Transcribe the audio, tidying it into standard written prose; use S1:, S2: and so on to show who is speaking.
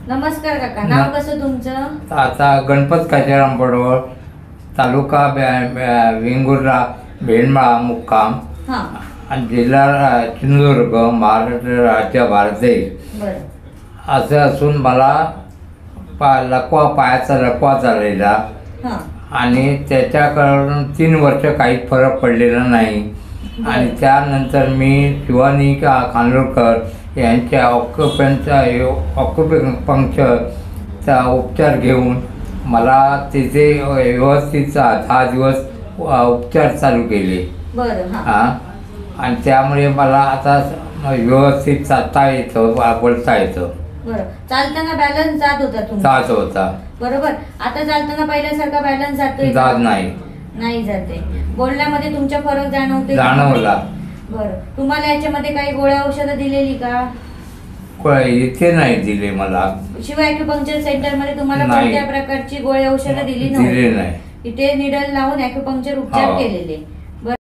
S1: नमस्कार काका, नाव कसं तुमचं?
S2: आता गणपत काशीराम पडवळ, तालुका वेंगुर्ला, भेंडमाळा मुक्काम
S1: हा
S2: आणि जिल्हा सिंधुदुर्ग, महाराष्ट्र राज्य, भारत देश.
S1: बरं.
S2: असं असून मला पायाचा लकवा झालेला
S1: हा
S2: आणि त्याच्याकडून 3 वर्ष काही फरक पडलेला नाही. आणि त्यानंतर मी शिवानी खानोलकर यांच्या ऑक्युपंक्चरचा उपचार घेऊन मला तिथे व्यवस्थित 10 दिवस उपचार चालू केले.
S1: बरं.
S2: हां. आणि त्यामुळे मला आता व्यवस्थित चालता येतं, बोलता येतं.
S1: बरं. चालताना बॅलन्स जात होता तुमचा?
S2: जात होता.
S1: बरोबर. आता चालताना पहिल्यासारखा बॅलन्स जातोय?
S2: जात नाही.
S1: नाही जाते. बोलण्यामध्ये तुमच्या फरक जाणवते?
S2: जाणवला.
S1: बरं. तुम्हाला याच्यामध्ये काही गोळ्या औषधं दिलेली का?
S2: इथे नाही दिले मला.
S1: शिवाय ॲक्युपंक्चर सेंटरमध्ये तुम्हाला
S2: नाही.
S1: कोणत्या प्रकारची गोळ्या औषधं दिली
S2: दिले नाही.
S1: इथे निडल लावून ॲक्युपंक्चर उपचार केलेले.